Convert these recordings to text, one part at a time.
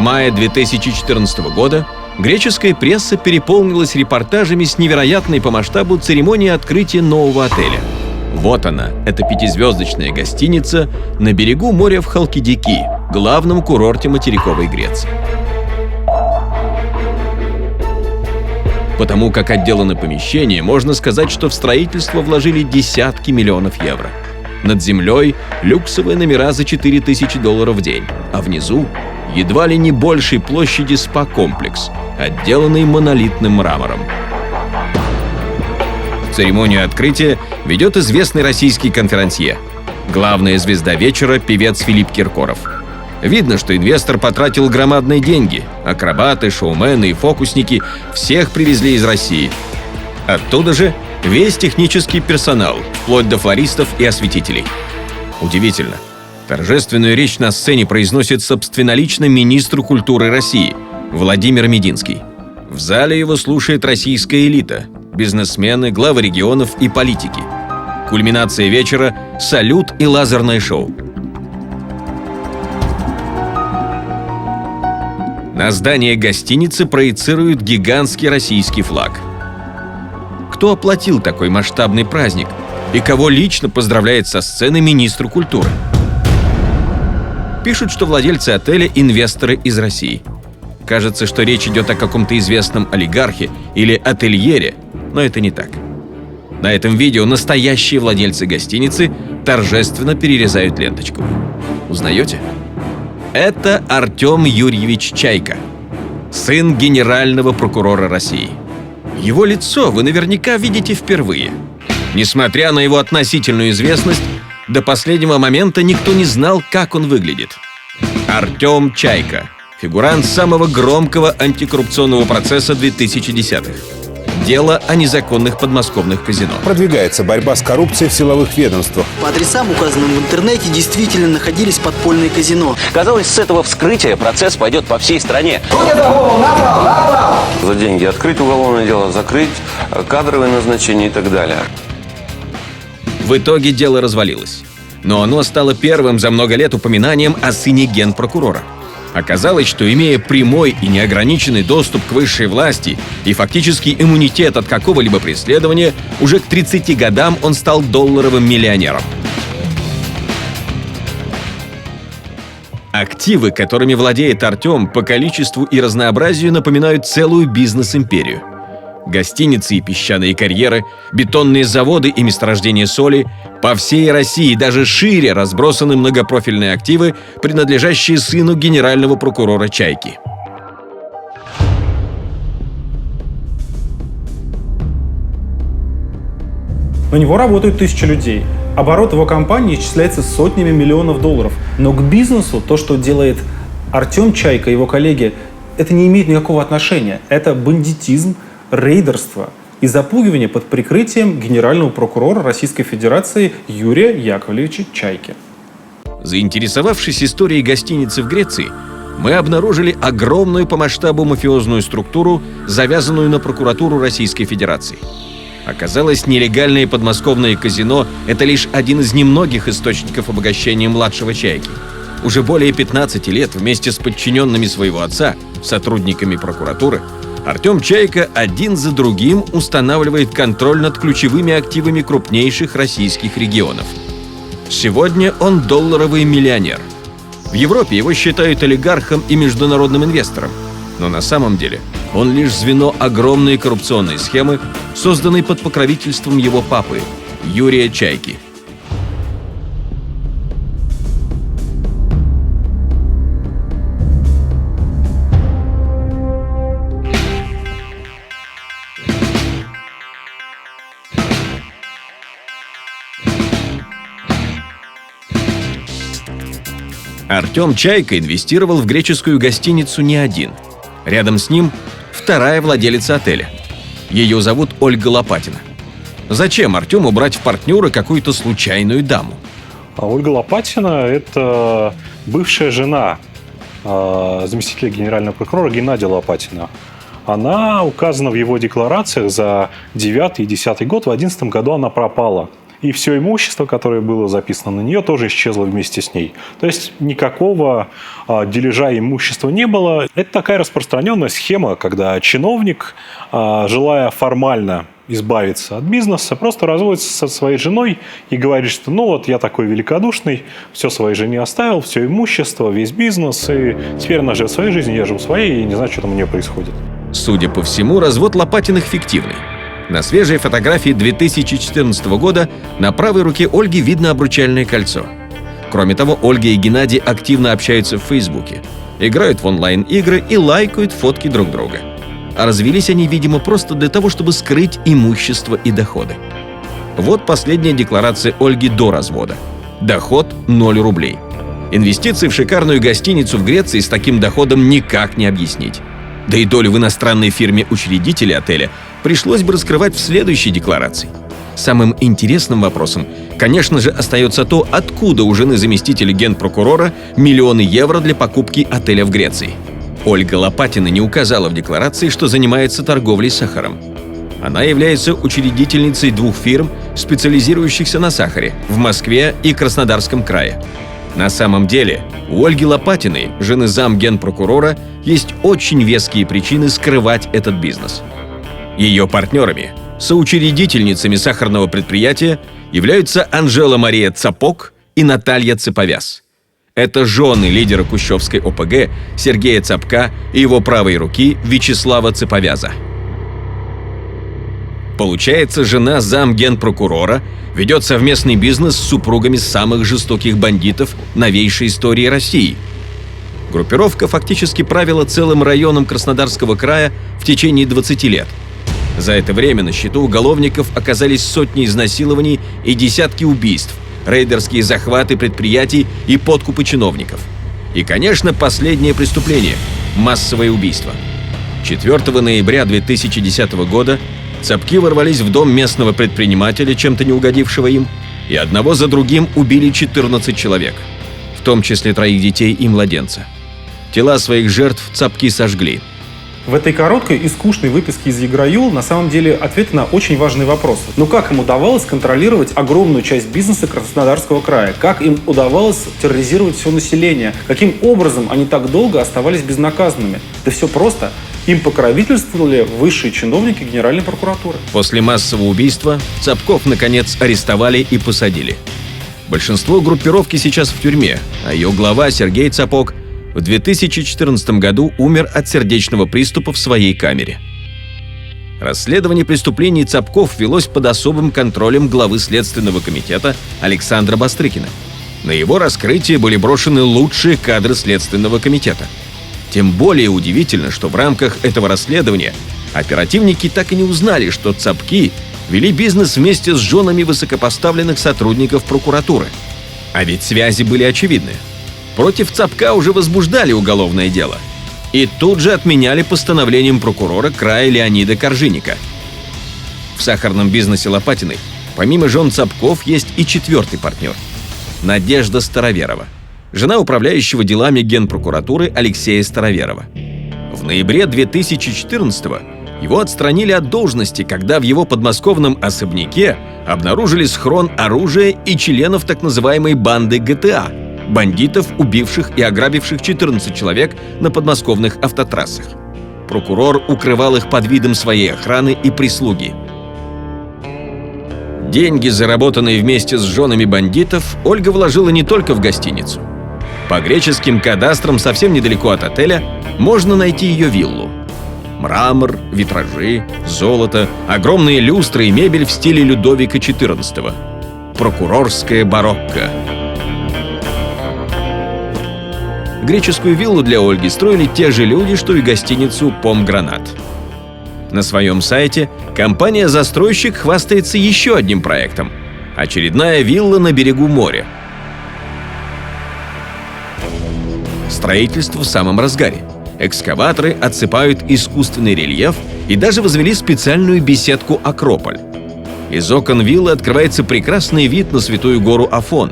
мае 2014 года греческая пресса переполнилась репортажами с невероятной по масштабу церемонии открытия нового отеля. Вот она, эта пятизвездочная гостиница на берегу моря в Халкидики, главном курорте материковой Греции. Потому как отделано помещение, можно сказать, что в строительство вложили десятки миллионов евро. Над землей люксовые номера за $4000 в день, а внизу едва ли не большей площади спа-комплекс, отделанный монолитным мрамором. Церемонию открытия ведет известный российский конферансье. Главная звезда вечера – певец Филипп Киркоров. Видно, что инвестор потратил громадные деньги. Акробаты, шоумены и фокусники всех привезли из России. Оттуда же весь технический персонал, вплоть до флористов и осветителей. Удивительно. Торжественную речь на сцене произносит собственнолично министр культуры России Владимир Мединский. В зале его слушает российская элита, бизнесмены, главы регионов и политики. Кульминация вечера – салют и лазерное шоу. На здание гостиницы проецируют гигантский российский флаг. Кто оплатил такой масштабный праздник и кого лично поздравляет со сцены министр культуры? Пишут, что владельцы отеля – инвесторы из России. Кажется, что речь идет о каком-то известном олигархе или ательере, но это не так. На этом видео настоящие владельцы гостиницы торжественно перерезают ленточку. Узнаете? Это Артем Юрьевич Чайка, сын генерального прокурора России. Его лицо вы наверняка видите впервые. Несмотря на его относительную известность, до последнего момента никто не знал, как он выглядит. Артем Чайка – фигурант самого громкого антикоррупционного процесса 2010-х. Дело о незаконных подмосковных казино. Продвигается борьба с коррупцией в силовых ведомствах. По адресам, указанным в интернете, действительно находились подпольные казино. Казалось, с этого вскрытия процесс пойдет по всей стране. За деньги открыть уголовное дело, закрыть, кадровые назначения и так далее. В итоге дело развалилось. Но оно стало первым за много лет упоминанием о сыне генпрокурора. Оказалось, что, имея прямой и неограниченный доступ к высшей власти и фактически иммунитет от какого-либо преследования, уже к 30 годам он стал долларовым миллионером. Активы, которыми владеет Артем, по количеству и разнообразию напоминают целую бизнес-империю. Гостиницы и песчаные карьеры, бетонные заводы и месторождения соли – по всей России, даже шире, разбросаны многопрофильные активы, принадлежащие сыну генерального прокурора Чайки. На него работают 1000 людей. Оборот его компании исчисляется сотнями миллионов долларов. Но к бизнесу то, что делает Артем Чайка и его коллеги, это не имеет никакого отношения. Это бандитизм, рейдерство и запугивание под прикрытием генерального прокурора Российской Федерации Юрия Яковлевича Чайки. Заинтересовавшись историей гостиницы в Греции, мы обнаружили огромную по масштабу мафиозную структуру, завязанную на прокуратуру Российской Федерации. Оказалось, нелегальные подмосковные казино – это лишь один из немногих источников обогащения младшего Чайки. Уже более 15 лет вместе с подчиненными своего отца, сотрудниками прокуратуры, Артем Чайка один за другим устанавливает контроль над ключевыми активами крупнейших российских регионов. Сегодня он долларовый миллионер. В Европе его считают олигархом и международным инвестором. Но на самом деле он лишь звено огромной коррупционной схемы, созданной под покровительством его папы, Юрия Чайки. Артем Чайка инвестировал в греческую гостиницу не один. Рядом с ним вторая владелица отеля. Ее зовут Ольга Лопатина. Зачем Артему брать в партнеры какую-то случайную даму? Ольга Лопатина – это бывшая жена заместителя генерального прокурора Геннадия Лопатина. Она указана в его декларациях за 9 и 10 год. В 2011 году она пропала. и все имущество, которое было записано на нее, тоже исчезло вместе с ней. То есть никакого дележа имущества не было. Это такая распространенная схема, когда чиновник, желая формально избавиться от бизнеса, просто разводится со своей женой и говорит, что ну вот я такой великодушный, все своей жене оставил, все имущество, весь бизнес, и теперь она живет своей жизнью, я живу своей, и не знаю, что там у нее происходит. Судя по всему, развод Лопатиных фиктивный. На свежей фотографии 2014 года на правой руке Ольги видно обручальное кольцо. Кроме того, Ольга и Геннадий активно общаются в Фейсбуке, играют в онлайн-игры и лайкают фотки друг друга. А развелись они, видимо, просто для того, чтобы скрыть имущество и доходы. Вот последняя декларация Ольги до развода. Доход – 0 рублей. Инвестиции в шикарную гостиницу в Греции с таким доходом никак не объяснить. Да и долю в иностранной фирме учредителя отеля пришлось бы раскрывать в следующей декларации. Самым интересным вопросом, конечно же, остается то, откуда у жены заместителя генпрокурора миллионы евро для покупки отеля в Греции. Ольга Лопатина не указала в декларации, что занимается торговлей сахаром. Она является учредительницей 2 фирм, специализирующихся на сахаре, в Москве и Краснодарском крае. На самом деле, у Ольги Лопатиной, жены замгенпрокурора, есть очень веские причины скрывать этот бизнес. Ее партнерами, соучредительницами сахарного предприятия, являются Анжела Мария Цапок и Наталья Цеповяз. Это жены лидера Кущевской ОПГ Сергея Цапка и его правой руки Вячеслава Цеповяза. Получается, жена замгенпрокурора ведет совместный бизнес с супругами самых жестоких бандитов новейшей истории России. Группировка фактически правила целым районом Краснодарского края в течение 20 лет. За это время на счету уголовников оказались сотни изнасилований и десятки убийств, рейдерские захваты предприятий и подкупы чиновников. И, конечно, последнее преступление – массовое убийство. 4 ноября 2010 года Цапки ворвались в дом местного предпринимателя, чем-то не угодившего им, и одного за другим убили 14 человек, в том числе 3 детей и младенца. Тела своих жертв Цапки сожгли. В этой короткой и скучной выписке из Еграюл на самом деле ответы на очень важные вопросы. Но как им удавалось контролировать огромную часть бизнеса Краснодарского края? Как им удавалось терроризировать все население? Каким образом они так долго оставались безнаказанными? Да все просто. Им покровительствовали высшие чиновники Генеральной прокуратуры. После массового убийства Цапков, наконец, арестовали и посадили. Большинство группировки сейчас в тюрьме, а ее глава Сергей Цапок в 2014 году умер от сердечного приступа в своей камере. Расследование преступлений Цапков велось под особым контролем главы Следственного комитета Александра Бастрыкина. На его раскрытие были брошены лучшие кадры Следственного комитета. Тем более удивительно, что в рамках этого расследования оперативники так и не узнали, что Цапки вели бизнес вместе с женами высокопоставленных сотрудников прокуратуры. А ведь связи были очевидны. Против Цапка уже возбуждали уголовное дело. И тут же отменяли постановлением прокурора края Леонида Коржиника. В сахарном бизнесе Лопатиной, помимо жен Цапков, есть и 4-й партнер – Надежда Староверова, жена управляющего делами Генпрокуратуры Алексея Староверова. В ноябре 2014-го его отстранили от должности, когда в его подмосковном особняке обнаружили схрон оружия и членов так называемой банды ГТА – бандитов, убивших и ограбивших 14 человек на подмосковных автотрассах. Прокурор укрывал их под видом своей охраны и прислуги. Деньги, заработанные вместе с женами бандитов, Ольга вложила не только в гостиницу. По греческим кадастрам совсем недалеко от отеля можно найти ее виллу. Мрамор, витражи, золото, огромные люстры и мебель в стиле Людовика XIV. Прокурорская барокко. Греческую виллу для Ольги строили те же люди, что и гостиницу «Помгранат». На своем сайте компания-застройщик хвастается еще одним проектом – очередная вилла на берегу моря. Строительство в самом разгаре. Экскаваторы отсыпают искусственный рельеф и даже возвели специальную беседку «Акрополь». Из окон виллы открывается прекрасный вид на святую гору Афон.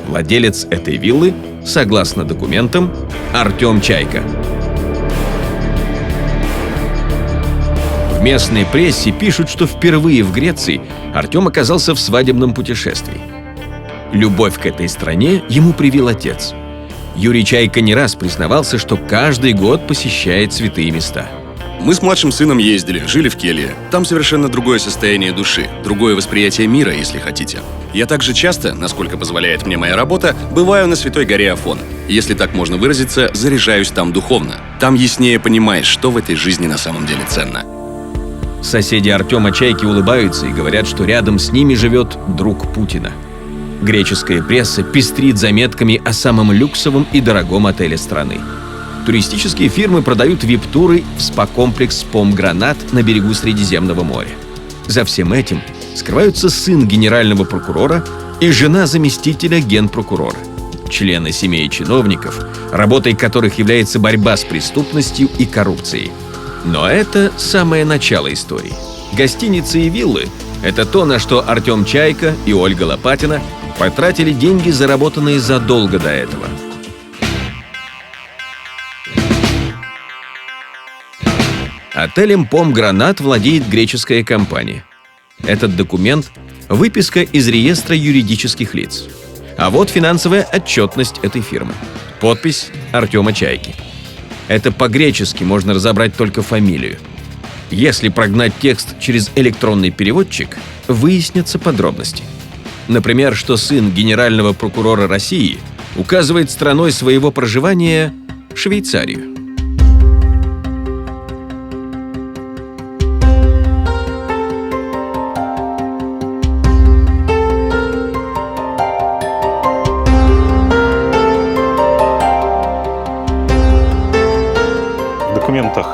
Владелец этой виллы, согласно документам, Артем Чайка. В местной прессе пишут, что впервые в Греции Артем оказался в свадебном путешествии. Любовь к этой стране ему привил отец. Юрий Чайка не раз признавался, что каждый год посещает святые места. Мы с младшим сыном ездили, жили в келье. Там совершенно другое состояние души, другое восприятие мира, если хотите. Я также часто, насколько позволяет мне моя работа, бываю на Святой горе Афон. Если так можно выразиться, заряжаюсь там духовно. Там яснее понимаешь, что в этой жизни на самом деле ценно. Соседи Артема Чайки улыбаются и говорят, что рядом с ними живет друг Путина. Греческая пресса пестрит заметками о самом люксовом и дорогом отеле страны. Туристические фирмы продают вип-туры в спа-комплекс «Помгранат» на берегу Средиземного моря. За всем этим скрываются сын генерального прокурора и жена заместителя генпрокурора. Члены семей чиновников, работой которых является борьба с преступностью и коррупцией. Но это самое начало истории. Гостиницы и виллы – это то, на что Артем Чайка и Ольга Лопатина потратили деньги, заработанные задолго до этого. Отелем «Помгранат» владеет греческая компания. Этот документ – выписка из реестра юридических лиц. А вот финансовая отчетность этой фирмы. Подпись Артема Чайки. Это по-гречески можно разобрать только фамилию. Если прогнать текст через электронный переводчик, выяснятся подробности. Например, что сын генерального прокурора России указывает страной своего проживания Швейцарию. В документах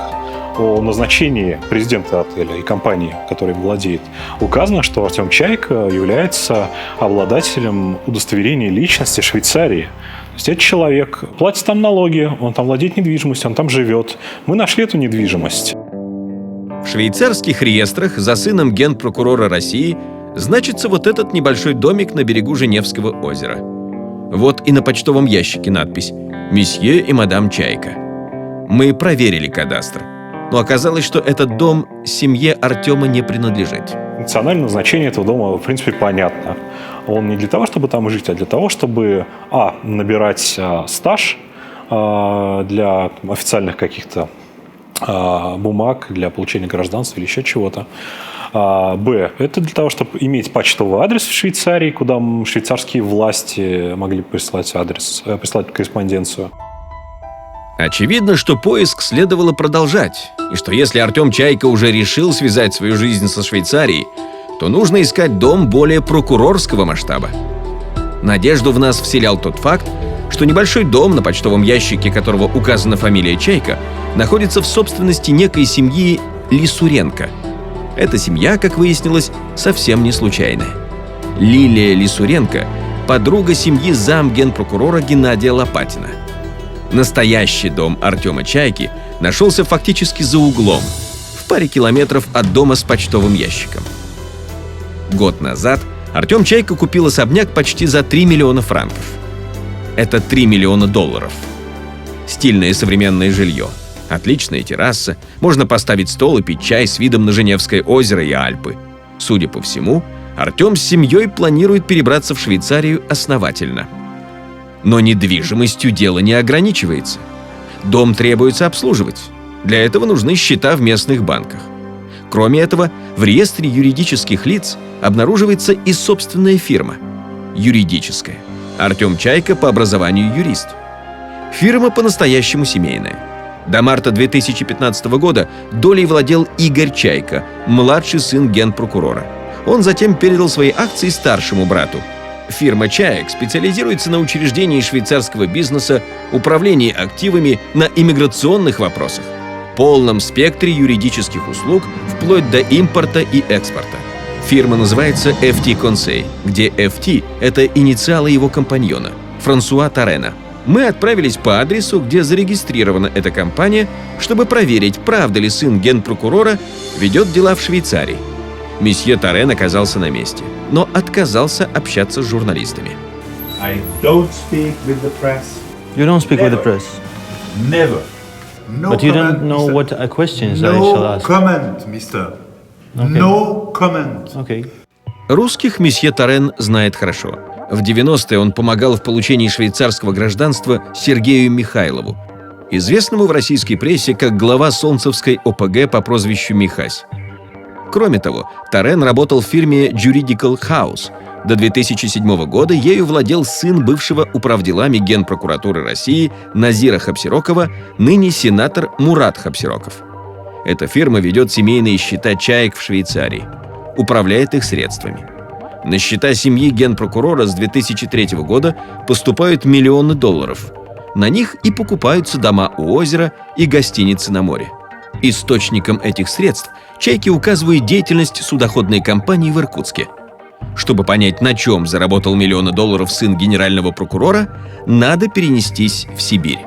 о назначении президента отеля и компании, которой владеет, указано, что Артем Чайка является обладателем удостоверения личности Швейцарии. То есть этот человек платит там налоги, он там владеет недвижимостью, он там живет. Мы нашли эту недвижимость. В швейцарских реестрах за сыном генпрокурора России значится вот этот небольшой домик на берегу Женевского озера. Вот и на почтовом ящике надпись «Месье и мадам Чайка». Мы проверили кадастр, но оказалось, что этот дом семье Артема не принадлежит. Национальное назначение этого дома, в принципе, понятно. Он не для того, чтобы там жить, а для того, чтобы набирать стаж для официальных каких-то бумаг, для получения гражданства или еще чего-то. Б. Это для того, чтобы иметь почтовый адрес в Швейцарии, куда швейцарские власти могли прислать корреспонденцию. Очевидно, что поиск следовало продолжать, и что если Артем Чайка уже решил связать свою жизнь со Швейцарией, то нужно искать дом более прокурорского масштаба. Надежду в нас вселял тот факт, что небольшой дом, на почтовом ящике которого указана фамилия Чайка, находится в собственности некой семьи Лисуренко. Эта семья, как выяснилось, совсем не случайная. Лилия Лисуренко – подруга семьи замгенпрокурора Геннадия Лопатина. Настоящий дом Артема Чайки нашелся фактически за углом, в паре километров от дома с почтовым ящиком. Год назад Артем Чайка купил особняк почти за 3 миллиона франков. Это 3 миллиона долларов. Стильное современное жилье, отличная терраса, можно поставить стол и пить чай с видом на Женевское озеро и Альпы. Судя по всему, Артем с семьей планирует перебраться в Швейцарию основательно. Но недвижимостью дело не ограничивается. Дом требуется обслуживать. Для этого нужны счета в местных банках. Кроме этого, в реестре юридических лиц обнаруживается и собственная фирма. Юридическая. Артем Чайка по образованию юрист. Фирма по-настоящему семейная. До марта 2015 года долей владел Игорь Чайка, младший сын генпрокурора. Он затем передал свои акции старшему брату. Фирма «Чаек» специализируется на учреждении швейцарского бизнеса, управлении активами, на иммиграционных вопросах, полном спектре юридических услуг, вплоть до импорта и экспорта. Фирма называется FT Conseil, где FT – это инициалы его компаньона – Франсуа Тарена. Мы отправились по адресу, где зарегистрирована эта компания, чтобы проверить, правда ли сын генпрокурора ведет дела в Швейцарии. Месье Тарен оказался на месте, но отказался общаться с журналистами. I don't speak with the press. You don't speak with the press. Never. But you don't know what questions I shall ask. comment, mister. No comment. Okay. Русских месье Торрен знает хорошо. В 90-е он помогал в получении швейцарского гражданства Сергею Михайлову, известному в российской прессе как глава солнцевской ОПГ по прозвищу Михась. Кроме того, Торрен работал в фирме Juridical House. До 2007 года ею владел сын бывшего управделами Генпрокуратуры России Назира Хабсирокова, ныне сенатор Мурат Хабсироков. Эта фирма ведет семейные счета чаек в Швейцарии, управляет их средствами. На счета семьи генпрокурора с 2003 года поступают миллионы долларов. На них и покупаются дома у озера и гостиницы на море. Источником этих средств чайки указывают деятельность судоходной компании в Иркутске. Чтобы понять, на чем заработал миллионы долларов сын генерального прокурора, надо перенестись в Сибирь.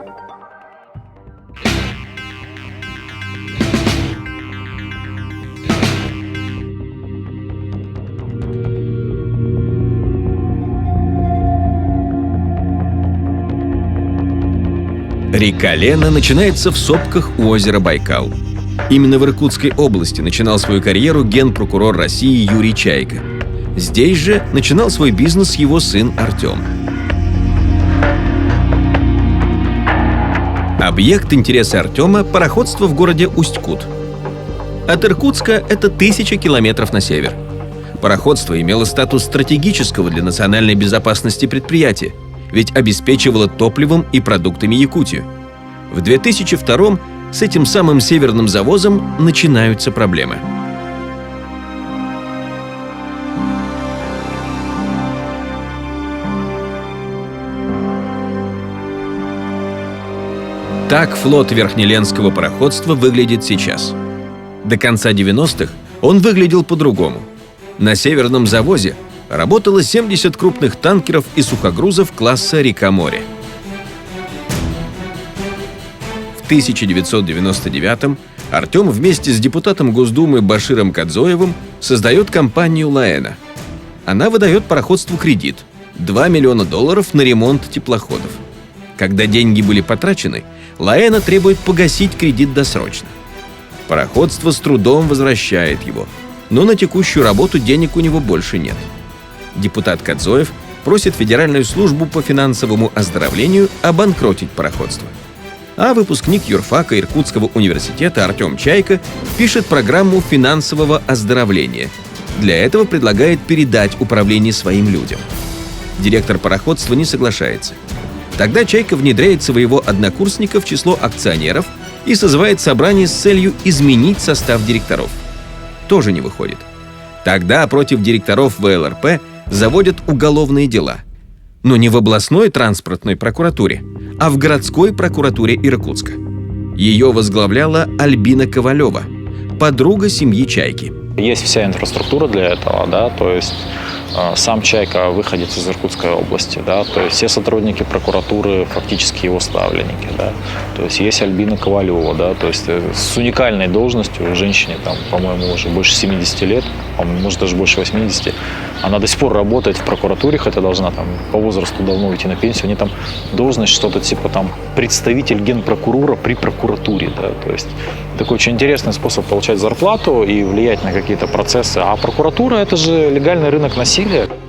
Река Лена начинается в сопках у озера Байкал. Именно в Иркутской области начинал свою карьеру генпрокурор России Юрий Чайка. Здесь же начинал свой бизнес его сын Артем. Объект интереса Артема – пароходство в городе Усть-Кут. От Иркутска это 1000 километров на север. Пароходство имело статус стратегического для национальной безопасности предприятия, ведь обеспечивало топливом и продуктами Якутию. В 2002-м с этим самым северным завозом начинаются проблемы. Так флот Верхнеленского пароходства выглядит сейчас. До конца 90-х он выглядел по-другому. На северном завозе работало 70 крупных танкеров и сухогрузов класса «Река-море». В 1999-м Артем вместе с депутатом Госдумы Баширом Кадзоевым создает компанию «Лаэна». Она выдает пароходству кредит – $2 миллиона на ремонт теплоходов. Когда деньги были потрачены, «Лаэна» требует погасить кредит досрочно. Пароходство с трудом возвращает его, но на текущую работу денег у него больше нет. Депутат Кадзоев просит Федеральную службу по финансовому оздоровлению обанкротить пароходство. А выпускник юрфака Иркутского университета Артем Чайка пишет программу финансового оздоровления. Для этого предлагает передать управление своим людям. Директор пароходства не соглашается. Тогда Чайка внедряет своего однокурсника в число акционеров и созывает собрание с целью изменить состав директоров. Тоже не выходит. Тогда против директоров ВЛРП заводят уголовные дела. Но не в областной транспортной прокуратуре, а в городской прокуратуре Иркутска. Ее возглавляла Альбина Ковалева, подруга семьи Чайки. Есть вся инфраструктура для этого, да, то есть сам Чайка выходец из Иркутской области, да, то есть все сотрудники прокуратуры фактически его ставленники, да, то есть есть Альбина Ковалева, да, то есть с уникальной должностью, женщине там, по-моему, уже больше 70 лет, может даже больше 80, она до сих пор работает в прокуратуре, хотя должна там по возрасту давно уйти на пенсию, у нее там должность что-то типа там представитель генпрокурора при прокуратуре, да, то есть такой очень интересный способ получать зарплату и влиять на какие-то процессы, а прокуратура это же легальный рынок насилия.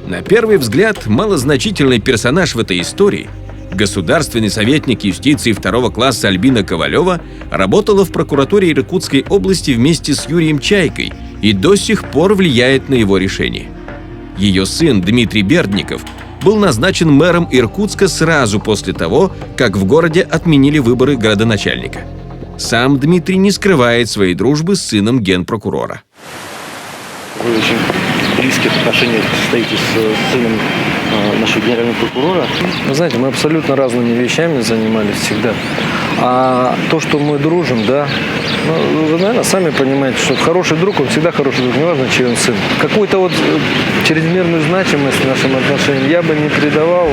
На первый взгляд, малозначительный персонаж в этой истории, государственный советник юстиции второго класса Альбина Ковалева, работала в прокуратуре Иркутской области вместе с Юрием Чайкой и до сих пор влияет на его решение. Ее сын Дмитрий Бердников был назначен мэром Иркутска сразу после того, как в городе отменили выборы градоначальника. Сам Дмитрий не скрывает своей дружбы с сыном генпрокурора. Вы очень близких отношениях состоите с сыном нашего генерального прокурора. Вы знаете, мы абсолютно разными вещами занимались всегда. А то, что мы дружим, да, ну, вы, наверное, сами понимаете, что хороший друг, он всегда хороший друг, неважно, чей он сын. Какую-то вот чрезмерную значимость нашим отношениям я бы не придавал.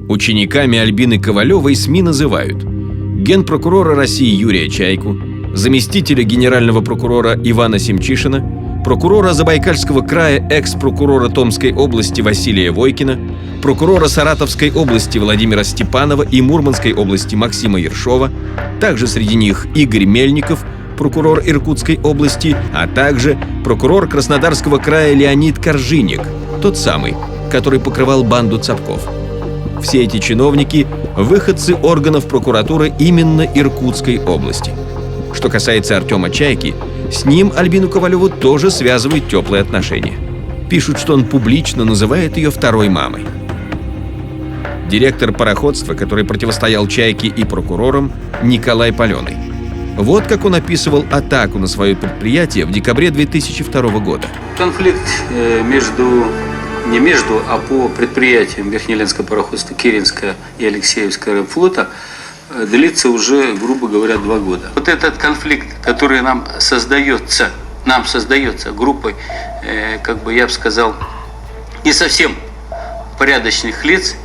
Учениками Альбины Ковалевой СМИ называют генпрокурора России Юрия Чайку, заместителя генерального прокурора Ивана Семчишина, прокурора Забайкальского края, экс-прокурора Томской области Василия Войкина, прокурора Саратовской области Владимира Степанова и Мурманской области Максима Ершова, также среди них Игорь Мельников, прокурор Иркутской области, а также прокурор Краснодарского края Леонид Коржиник, тот самый, который покрывал банду Цапков. Все эти чиновники – выходцы органов прокуратуры именно Иркутской области. Что касается Артема Чайки, с ним Альбину Ковалеву тоже связывают теплые отношения. Пишут, что он публично называет ее второй мамой. Директор пароходства, который противостоял Чайке и прокурорам, Николай Паленый. Вот как он описывал атаку на свое предприятие в декабре 2002 года. Конфликт а по предприятиям Верхнеленское пароходство, Киринское и Алексеевское рыбфлота длится уже, грубо говоря, 2 года. Вот этот конфликт, который нам создается группой, я бы сказал, не совсем порядочных лиц,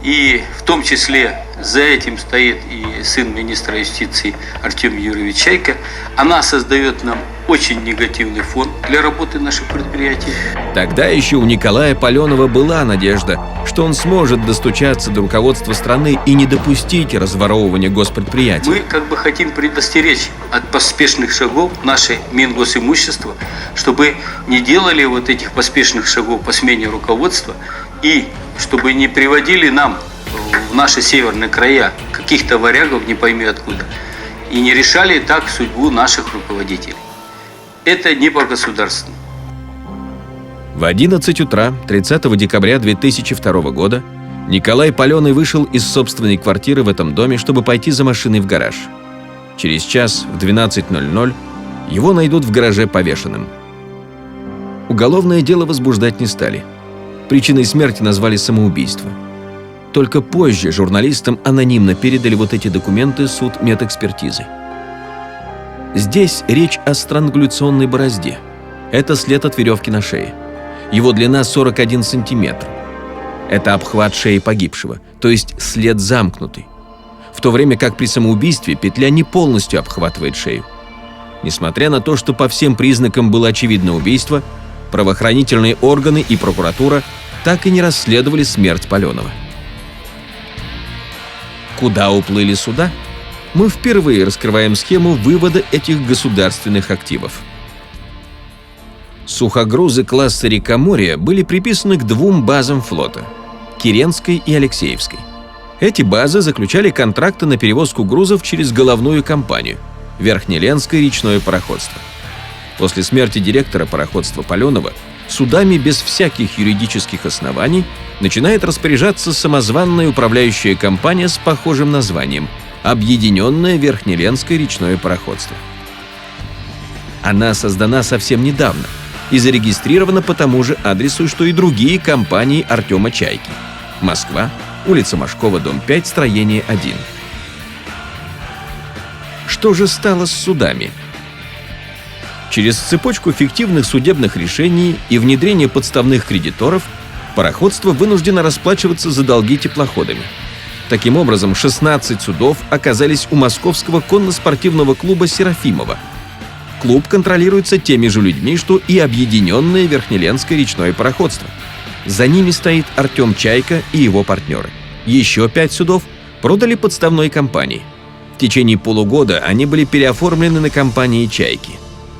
и в том числе за этим стоит и сын министра юстиции Артем Юрьевич Чайка. Она создает нам очень негативный фон для работы наших предприятий. Тогда еще у Николая Паленова была надежда, что он сможет достучаться до руководства страны и не допустить разворовывания госпредприятий. Мы хотим предостеречь от поспешных шагов наше Мингосимущество, чтобы не делали вот этих поспешных шагов по смене руководства и чтобы не приводили нам в наши северные края каких-то варягов, не пойми откуда, и не решали так судьбу наших руководителей. Это не по-государственному. В 11 утра 30 декабря 2002 года Николай Паленый вышел из собственной квартиры в этом доме, чтобы пойти за машиной в гараж. Через час в 12:00 его найдут в гараже повешенным. Уголовное дело возбуждать не стали. Причиной смерти назвали самоубийство. Только позже журналистам анонимно передали вот эти документы судмедэкспертизы. Здесь речь о странгуляционной борозде. Это след от веревки на шее. Его длина 41 сантиметр. Это обхват шеи погибшего, то есть след замкнутый. В то время как при самоубийстве петля не полностью обхватывает шею. Несмотря на то, что по всем признакам было очевидно убийство, правоохранительные органы и прокуратура так и не расследовали смерть Паленова. Куда уплыли суда? Мы впервые раскрываем схему вывода этих государственных активов. Сухогрузы класса «Река-море» были приписаны к 2 базам флота – Киренской и Алексеевской. Эти базы заключали контракты на перевозку грузов через головную компанию – Верхнеленское речное пароходство. После смерти директора пароходства Паленова судами без всяких юридических оснований начинает распоряжаться самозванная управляющая компания с похожим названием – Объединенное Верхнеленское речное пароходство. Она создана совсем недавно и зарегистрирована по тому же адресу, что и другие компании Артема Чайки. Москва, улица Машкова, дом 5, строение 1. Что же стало с судами? Через цепочку фиктивных судебных решений и внедрение подставных кредиторов пароходство вынуждено расплачиваться за долги теплоходами. Таким образом, 16 судов оказались у московского конно-спортивного клуба «Серафимово». Клуб контролируется теми же людьми, что и Объединенное Верхнеленское речное пароходство. За ними стоит Артем Чайка и его партнеры. Еще 5 судов продали подставной компании. В течение полугода они были переоформлены на компании «Чайки».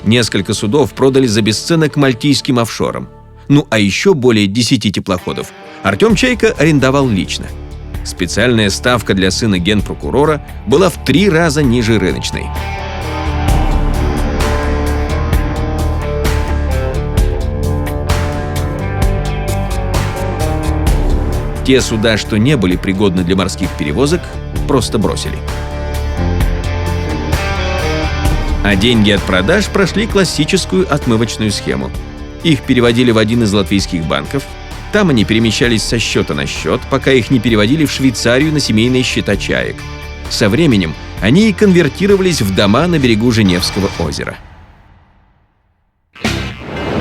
Несколько судов продали за бесценок мальтийским офшорам. Ну а еще более 10 теплоходов Артем Чайка арендовал лично. Специальная ставка для сына генпрокурора была в 3 раза ниже рыночной. Те суда, что не были пригодны для морских перевозок, просто бросили. А деньги от продаж прошли классическую отмывочную схему. Их переводили в один из латвийских банков. Там они перемещались со счета на счет, пока их не переводили в Швейцарию на семейные счета чаек. Со временем они и конвертировались в дома на берегу Женевского озера.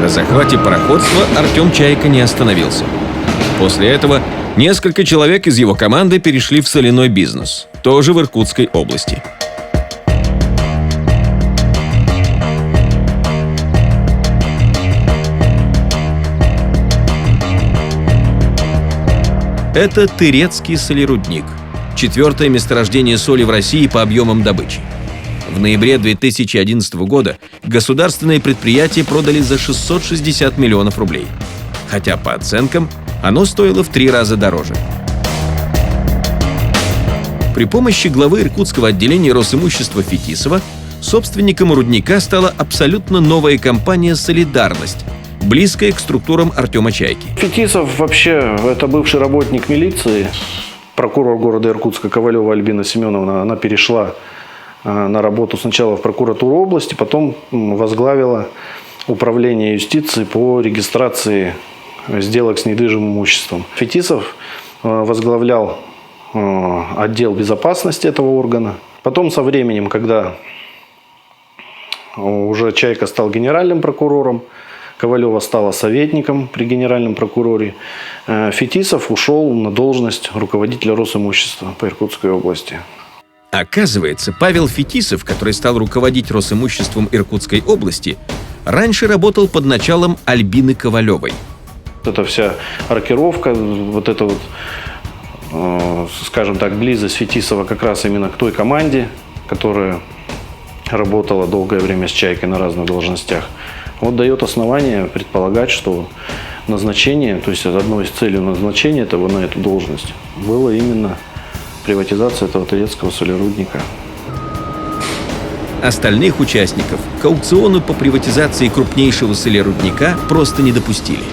На захвате пароходства Артем Чайка не остановился. После этого несколько человек из его команды перешли в соляной бизнес, тоже в Иркутской области. Это Тырецкий солерудник, 4-е месторождение соли в России по объемам добычи. В ноябре 2011 года государственное предприятие продали за 660 миллионов рублей. Хотя, по оценкам, оно стоило в 3 раза дороже. При помощи главы иркутского отделения Росимущества Фетисова собственником рудника стала абсолютно новая компания «Солидарность», близкая к структурам Артема Чайки. Фетисов вообще это бывший работник милиции, прокурор города Иркутска Ковалева Альбина Семеновна. Она перешла на работу сначала в прокуратуру области, потом возглавила управление юстиции по регистрации сделок с недвижимым имуществом. Фетисов возглавлял отдел безопасности этого органа. Потом со временем, когда уже Чайка стал генеральным прокурором, Ковалева стала советником при генеральном прокуроре, Фетисов ушел на должность руководителя Росимущества по Иркутской области. Оказывается, Павел Фетисов, который стал руководить Росимуществом Иркутской области, раньше работал под началом Альбины Ковалевой. Это вся рокировка, вот эта вот, скажем так, близость Фетисова как раз именно к той команде, которая работала долгое время с Чайкой на разных должностях, вот дает основание предполагать, что назначение, то есть одной из целей назначения этого на эту должность было именно приватизация этого Тырецкого солерудника. Остальных участников к аукциону по приватизации крупнейшего солерудника просто не допустили.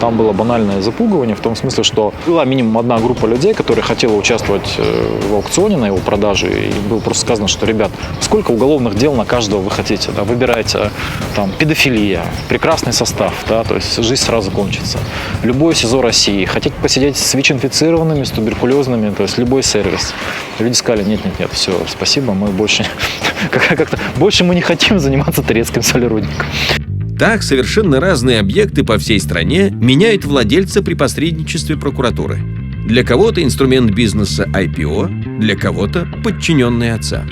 Там было банальное запугивание в том смысле, что была минимум одна группа людей, которая хотела участвовать в аукционе на его продаже. И было просто сказано, что, ребят, сколько уголовных дел на каждого вы хотите? Да? Выбирайте, там, педофилия, прекрасный состав, да? То есть жизнь сразу кончится. Любое СИЗО России. Хотите посидеть с ВИЧ-инфицированными, с туберкулезными, то есть любой сервис. Люди сказали, нет, все, спасибо, мы больше мы не хотим заниматься Тырецким солерудником. Так, совершенно разные объекты по всей стране меняют владельца при посредничестве прокуратуры. Для кого-то инструмент бизнеса IPO, для кого-то подчиненный отца.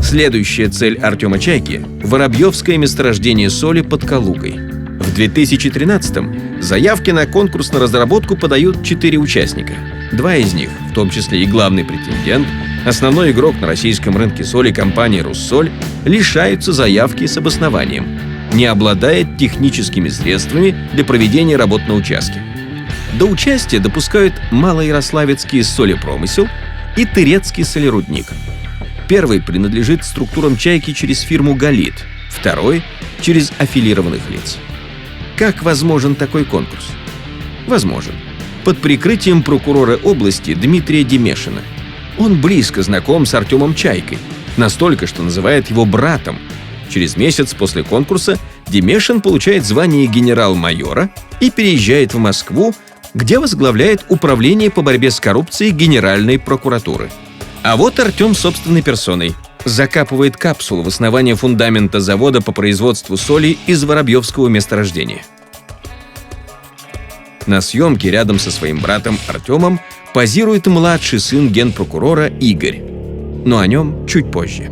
Следующая цель Артема Чайки – Воробьевское месторождение соли под Калугой. В 2013-м заявки на конкурс на разработку подают 4 участника. 2 из них, в том числе и главный претендент, основной игрок на российском рынке соли компания «Руссоль», лишаются заявки с обоснованием: не обладает техническими средствами для проведения работ на участке. До участия допускают Малоярославецкий солепромысел и Тырецкий солерудник. Первый принадлежит структурам Чайки через фирму «Галит», второй — через аффилированных лиц. Как возможен такой конкурс? Возможен. Под прикрытием прокурора области Дмитрия Демешина. Он близко знаком с Артемом Чайкой, настолько, что называет его братом. Через месяц после конкурса Демешин получает звание генерал-майора и переезжает в Москву, где возглавляет управление по борьбе с коррупцией Генеральной прокуратуры. А вот Артем собственной персоной закапывает капсулу в основание фундамента завода по производству соли из Воробьевского месторождения. На съемке рядом со своим братом Артемом позирует младший сын генпрокурора Игорь. Но о нем чуть позже.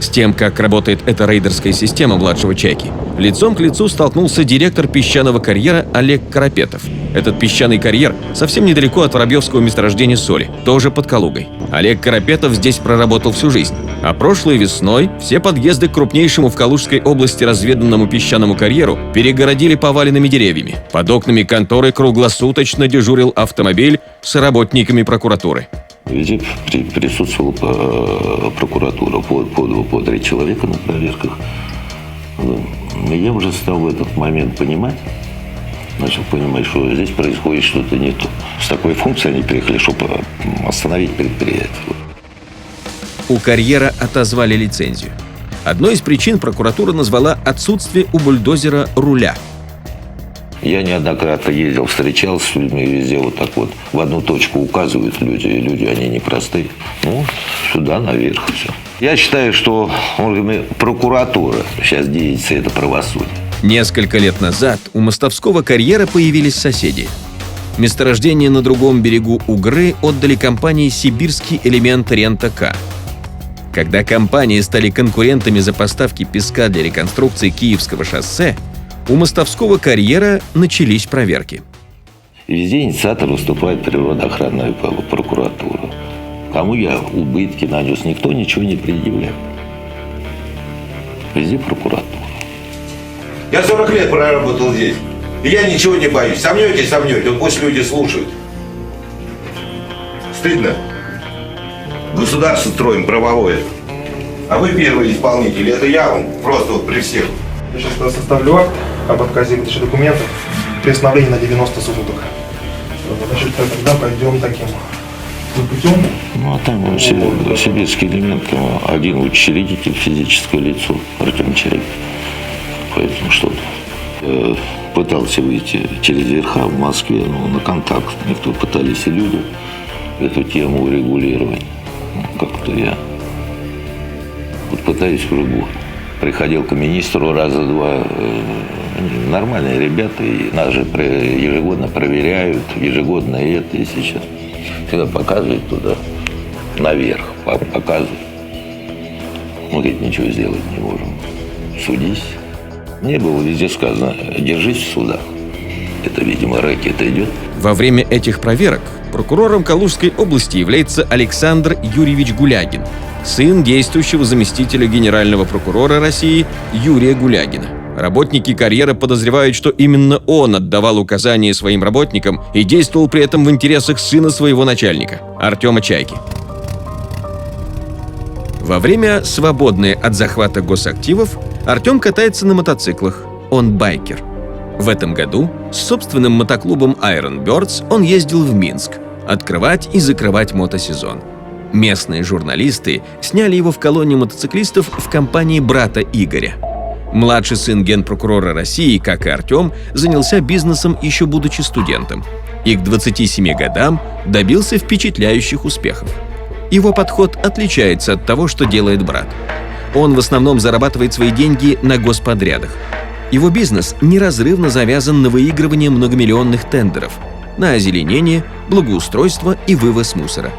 С тем, как работает эта рейдерская система младшего Чайки, лицом к лицу столкнулся директор песчаного карьера Олег Карапетов. Этот песчаный карьер совсем недалеко от Воробьевского месторождения соли, тоже под Калугой. Олег Карапетов здесь проработал всю жизнь. А прошлой весной все подъезды к крупнейшему в Калужской области разведанному песчаному карьеру перегородили поваленными деревьями. Под окнами конторы круглосуточно дежурил автомобиль с работниками прокуратуры. Везде присутствовала прокуратура по 3 человека на проверках. Я уже стал в этот момент понимать, начал понимать, что здесь происходит что-то не то. С такой функцией они приехали, чтобы остановить предприятие. У карьера отозвали лицензию. Одной из причин прокуратура назвала отсутствие у бульдозера руля. Я неоднократно ездил, встречался с людьми, везде вот так вот в одну точку указывают люди, и люди, они непростые. Ну, сюда наверх все. Я считаю, что прокуратура сейчас деятельница, это правосудие. Несколько лет назад у мостовского карьера появились соседи. Месторождение на другом берегу Угры отдали компании «Сибирский элемент Рента-К». Когда компании стали конкурентами за поставки песка для реконструкции Киевского шоссе, у мостовского карьера начались проверки. Везде инициатор выступает природоохранная прокуратура. Кому я убытки нанес, никто ничего не предъявляет. Везде прокуратура. Я 40 лет проработал здесь. И я ничего не боюсь. Сомнетесь, сомнете. Вот пусть люди слушают. Стыдно? Государство строим правовое. А вы первый исполнитель. Это я вам просто вот при всех. Я сейчас составлю акт об отказе выдачи документов. Приостановление на 90 суток. Значит, тогда пойдем таким путем. Ну, а там вообще сибирский элемент, один учредитель, физическое лицо, Артем Чайка. Поэтому что-то пытался выйти через верха в Москве, но на контакт никто пытались и люди эту тему урегулировать. Как-то я вот пытаюсь в кругу. Приходил к министру раза два. Нормальные ребята, и нас же ежегодно проверяют, ежегодно это и сейчас. Когда показывают туда, наверх, показывают. Мы ведь ничего сделать не можем. Судись. Мне было везде сказано, держись в судах. Это, видимо, рэкет идет. Во время этих проверок прокурором Калужской области является Александр Юрьевич Гулягин, сын действующего заместителя генерального прокурора России Юрия Гулягина. Работники карьера подозревают, что именно он отдавал указания своим работникам и действовал при этом в интересах сына своего начальника, Артема Чайки. Во время, свободное от захвата госактивов, Артем катается на мотоциклах. Он байкер. В этом году с собственным мотоклубом Iron Birds он ездил в Минск открывать и закрывать мотосезон. Местные журналисты сняли его в колонию мотоциклистов в компании брата Игоря. Младший сын генпрокурора России, как и Артем, занялся бизнесом еще будучи студентом и к 27 годам добился впечатляющих успехов. Его подход отличается от того, что делает брат. Он в основном зарабатывает свои деньги на господрядах. Его бизнес неразрывно завязан на выигрывание многомиллионных тендеров, на озеленение, благоустройство и вывоз мусора.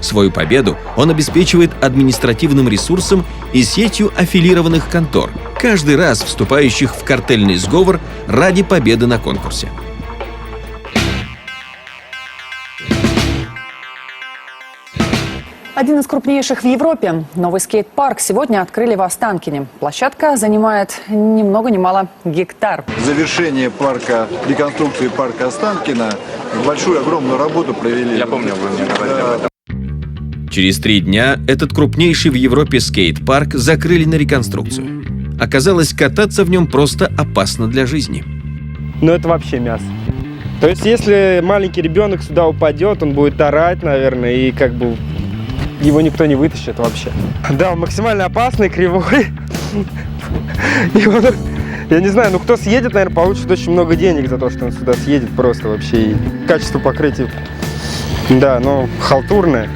Свою победу он обеспечивает административным ресурсом и сетью аффилированных контор, каждый раз вступающих в картельный сговор ради победы на конкурсе. Один из крупнейших в Европе. Новый скейт-парк сегодня открыли в Останкине. Площадка занимает ни много ни мало гектар. Завершение парка, реконструкции парка Останкино. Большую, огромную работу провели. Я помню, вы мне говорили об этом. Через 3 дня этот крупнейший в Европе скейт-парк закрыли на реконструкцию. Оказалось, кататься в нем просто опасно для жизни. Ну это вообще мясо. То есть если маленький ребенок сюда упадет, он будет орать, наверное, и как бы его никто не вытащит вообще. Да, он максимально опасный, кривой. И он, я не знаю, ну кто съедет, наверное, получит очень много денег за то, что он сюда съедет просто вообще. И качество покрытия, да, но халтурное.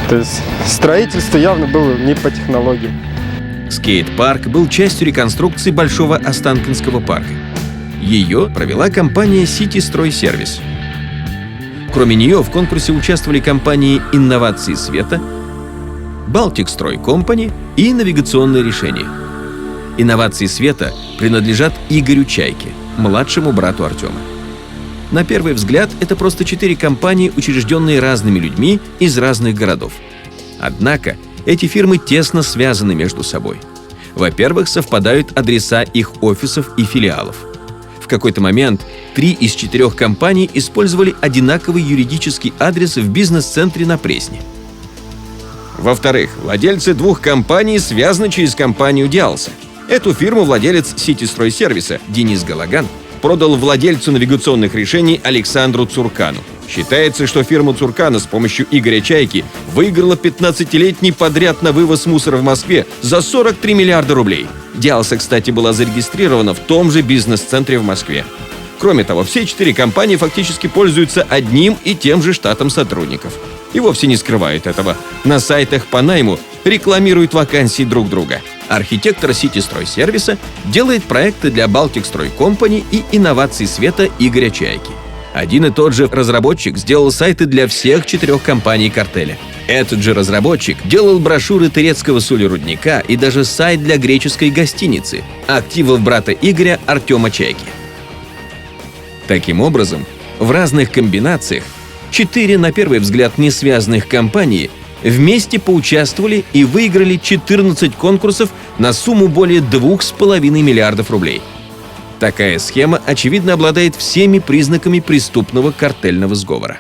То есть строительство явно было не по технологии. Скейт-парк был частью реконструкции Большого Останкинского парка. Ее провела компания «Сити-строй-сервис». Кроме нее в конкурсе участвовали компании «Инновации света», «Балтик Строй Компани» и «Навигационное решение». «Инновации света» принадлежат Игорю Чайке, младшему брату Артема. На первый взгляд, это просто 4 компании, учрежденные разными людьми из разных городов. Однако, эти фирмы тесно связаны между собой. Во-первых, совпадают адреса их офисов и филиалов. В какой-то момент 3 из 4 компаний использовали одинаковый юридический адрес в бизнес-центре на Пресне. Во-вторых, владельцы 2 компаний связаны через компанию «Диалса». Эту фирму владелец «Сити-строй-сервиса» Денис Галаган продал владельцу навигационных решений Александру Цуркану. Считается, что фирма Цуркана с помощью Игоря Чайки выиграла 15-летний подряд на вывоз мусора в Москве за 43 миллиарда рублей. Диалса, кстати, была зарегистрирована в том же бизнес-центре в Москве. Кроме того, все 4 компании фактически пользуются одним и тем же штатом сотрудников. И вовсе не скрывают этого. На сайтах по найму рекламируют вакансии друг друга. Архитектор «Сити-строй-сервиса» делает проекты для «Балтик Строй Компани» и «Инноваций света» Игоря Чайки. Один и тот же разработчик сделал сайты для всех 4 компаний картеля. Этот же разработчик делал брошюры турецкого солерудника и даже сайт для греческой гостиницы, активов брата Игоря Артема Чайки. Таким образом, в разных комбинациях 4, на первый взгляд, несвязанных компании вместе поучаствовали и выиграли 14 конкурсов на сумму более 2,5 миллиардов рублей. Такая схема, очевидно, обладает всеми признаками преступного картельного сговора.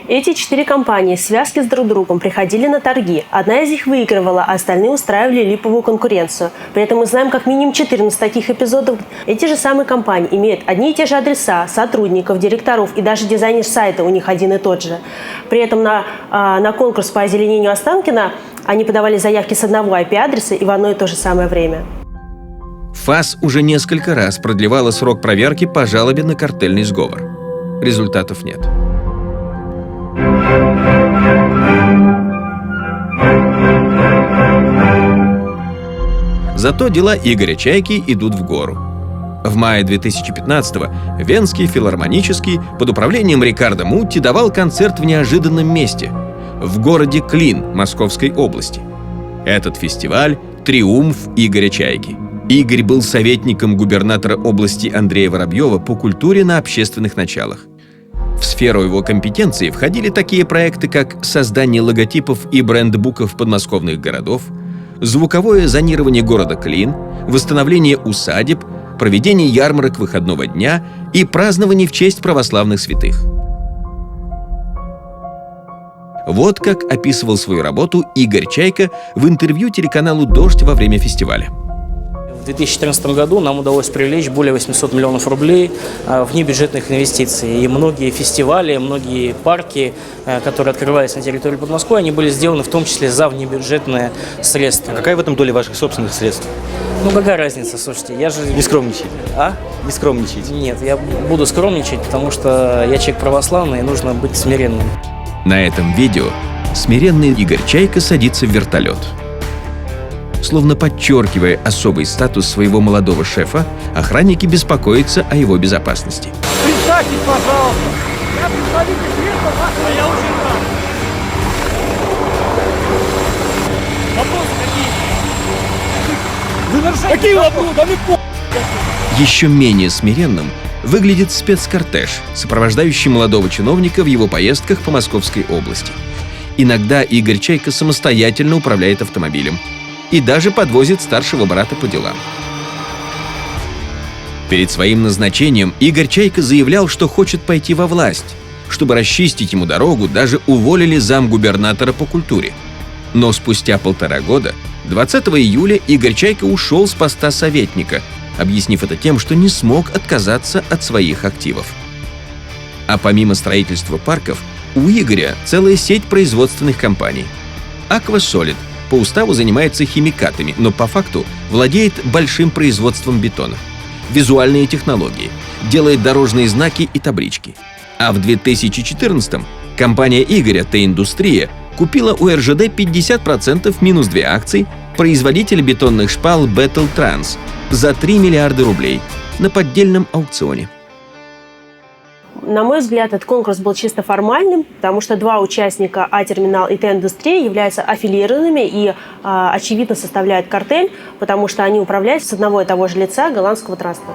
Эти 4 компании в связке с друг другом приходили на торги. Одна из них выигрывала, а остальные устраивали липовую конкуренцию. При этом мы знаем как минимум 14 таких эпизодов. Эти же самые компании имеют одни и те же адреса, сотрудников, директоров и даже дизайнер сайта у них один и тот же. При этом на конкурс по озеленению Останкино они подавали заявки с одного IP-адреса и в одно и то же самое время. ФАС уже несколько раз продлевала срок проверки по жалобе на картельный сговор. Результатов нет. Зато дела Игоря Чайки идут в гору. В мае 2015-го Венский филармонический под управлением Рикардо Мутти давал концерт в неожиданном месте – в городе Клин Московской области. Этот фестиваль – триумф Игоря Чайки. Игорь был советником губернатора области Андрея Воробьева по культуре на общественных началах. В сферу его компетенции входили такие проекты, как создание логотипов и брендбуков подмосковных городов, звуковое зонирование города Клин, восстановление усадеб, проведение ярмарок выходного дня и празднование в честь православных святых. Вот как описывал свою работу Игорь Чайка в интервью телеканалу «Дождь» во время фестиваля. В 2014 году нам удалось привлечь более 800 миллионов рублей внебюджетных инвестиций. И многие фестивали, многие парки, которые открывались на территории Подмосковья, они были сделаны в том числе за внебюджетные средства. А какая в этом доля ваших собственных средств? Ну какая разница, слушайте, я же... Не скромничайте. А? Не скромничайте. Нет, я буду скромничать, потому что я человек православный, и нужно быть смиренным. На этом видео смиренный Игорь Чайка садится в вертолет. Словно подчеркивая особый статус своего молодого шефа, охранники беспокоятся о его безопасности. Представьтесь, пожалуйста! Я представитель клиента вашего... Я уже там. Вопросы какие? Вы нарушаете... Какие вопросы? Да мне Еще менее смиренным выглядит спецкортеж, сопровождающий молодого чиновника в его поездках по Московской области. Иногда Игорь Чайка самостоятельно управляет автомобилем и даже подвозит старшего брата по делам. Перед своим назначением Игорь Чайка заявлял, что хочет пойти во власть. Чтобы расчистить ему дорогу, даже уволили замгубернатора по культуре. Но спустя 1,5 года, 20 июля, Игорь Чайка ушел с поста советника, объяснив это тем, что не смог отказаться от своих активов. А помимо строительства парков, у Игоря целая сеть производственных компаний. «Аквасолид» по уставу занимается химикатами, но по факту владеет большим производством бетона. Визуальные технологии, делает дорожные знаки и таблички. А в 2014-м компания Игоря «Т-Индустрия» купила у РЖД 50% минус 2 акций производителя бетонных шпал Battle Trans за 3 миллиарда рублей на поддельном аукционе. На мой взгляд, этот конкурс был чисто формальным, потому что 2 участника А-терминал и Т-индустрия являются аффилированными и, очевидно, составляют картель, потому что они управляют с одного и того же лица голландского траста.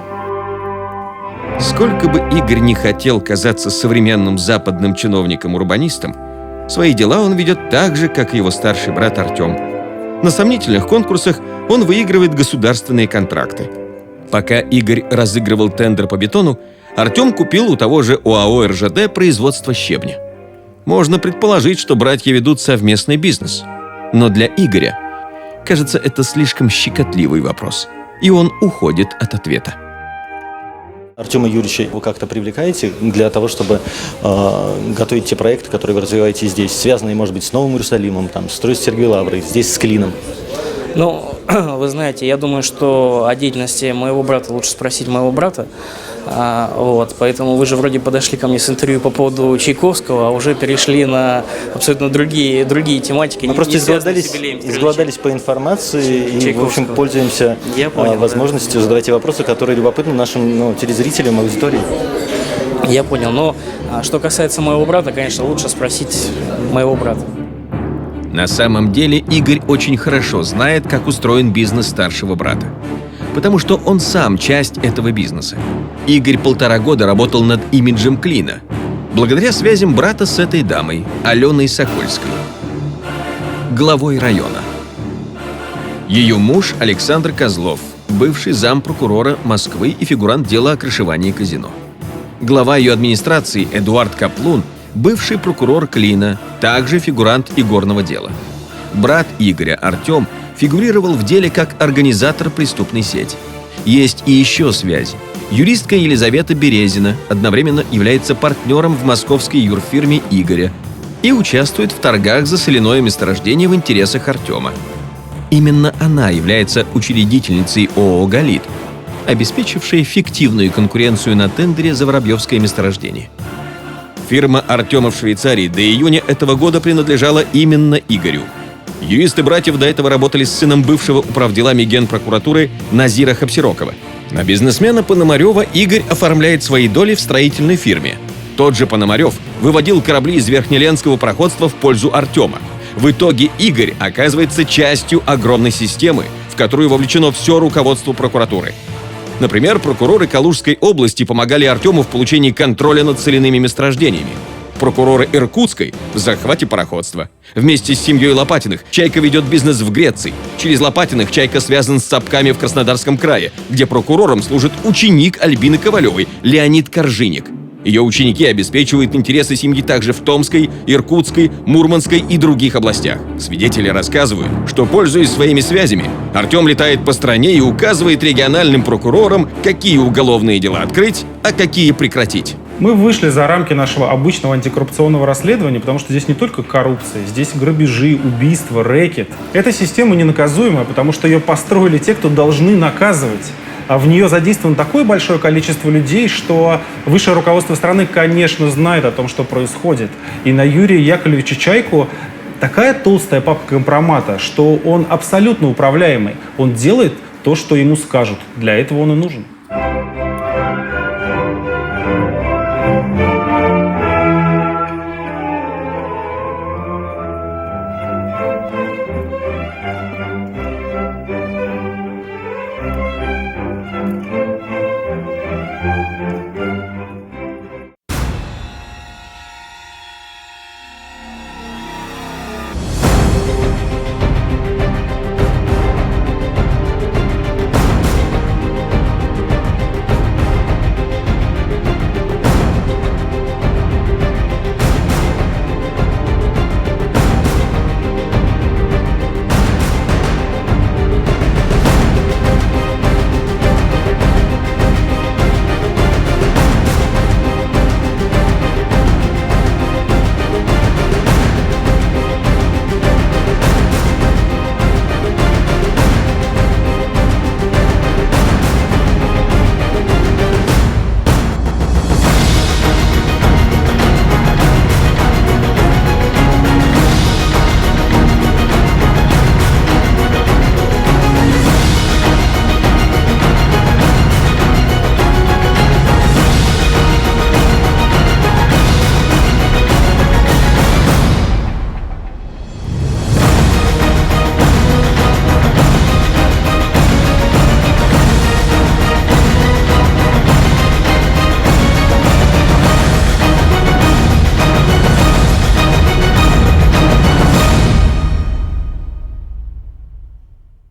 Сколько бы Игорь не хотел казаться современным западным чиновником-урбанистом, свои дела он ведет так же, как и его старший брат Артем. На сомнительных конкурсах он выигрывает государственные контракты. Пока Игорь разыгрывал тендер по бетону, Артем купил у того же ОАО «РЖД» производство щебня. Можно предположить, что братья ведут совместный бизнес. Но для Игоря, кажется, это слишком щекотливый вопрос, и он уходит от ответа. Артема Юрьевича вы как-то привлекаете для того, чтобы готовить те проекты, которые вы развиваете здесь, связанные, может быть, с Новым Иерусалимом, там, строить Сергией Лаврой, здесь с Клином? Ну, вы знаете, я думаю, что о деятельности моего брата лучше спросить моего брата. Поэтому вы же вроде подошли ко мне с интервью по поводу Чайковского, а уже перешли на абсолютно другие тематики. Мы просто изголодались по информации и, в общем, пользуемся возможностью задавать вопросы, которые любопытны нашим телезрителям, аудитории. Я понял. Но что касается моего брата, конечно, лучше спросить моего брата. На самом деле Игорь очень хорошо знает, как устроен бизнес старшего брата. Потому что он сам часть этого бизнеса. Игорь 1,5 года работал над имиджем Клина. Благодаря связям брата с этой дамой, Аленой Сокольской, главой района. Ее муж Александр Козлов, бывший зампрокурора Москвы и фигурант дела о крышевании казино. Глава ее администрации Эдуард Каплун, бывший прокурор Клина, также фигурант игорного дела. Брат Игоря, Артем, фигурировал в деле как организатор преступной сети. Есть и еще связи. Юристка Елизавета Березина одновременно является партнером в московской юрфирме Игоря и участвует в торгах за соляное месторождение в интересах Артема. Именно она является учредительницей ООО «Галит», обеспечившей фиктивную конкуренцию на тендере за Воробьевское месторождение. Фирма Артема в Швейцарии до июня этого года принадлежала именно Игорю. Юристы братьев до этого работали с сыном бывшего управделами Генпрокуратуры Назира Хапсирокова. На бизнесмена Пономарева Игорь оформляет свои доли в строительной фирме. Тот же Пономарев выводил корабли из Верхнеленского пароходства в пользу Артема. В итоге Игорь оказывается частью огромной системы, в которую вовлечено все руководство прокуратуры. Например, прокуроры Калужской области помогали Артему в получении контроля над соляными месторождениями. Прокуроры Иркутской в захвате пароходства. Вместе с семьей Лопатиных Чайка ведет бизнес в Греции. Через Лопатиных Чайка связан с Цапками в Краснодарском крае, где прокурором служит ученик Альбины Ковалевой Леонид Коржиник. Ее ученики обеспечивают интересы семьи также в Томской, Иркутской, Мурманской и других областях. Свидетели рассказывают, что, пользуясь своими связями, Артем летает по стране и указывает региональным прокурорам, какие уголовные дела открыть, а какие прекратить. Мы вышли за рамки нашего обычного антикоррупционного расследования, потому что здесь не только коррупция, здесь грабежи, убийства, рэкет. Эта система ненаказуемая, потому что ее построили те, кто должны наказывать. А в нее задействовано такое большое количество людей, что высшее руководство страны, конечно, знает о том, что происходит. И на Юрия Яковлевича Чайку такая толстая папка компромата, что он абсолютно управляемый. Он делает то, что ему скажут. Для этого он и нужен.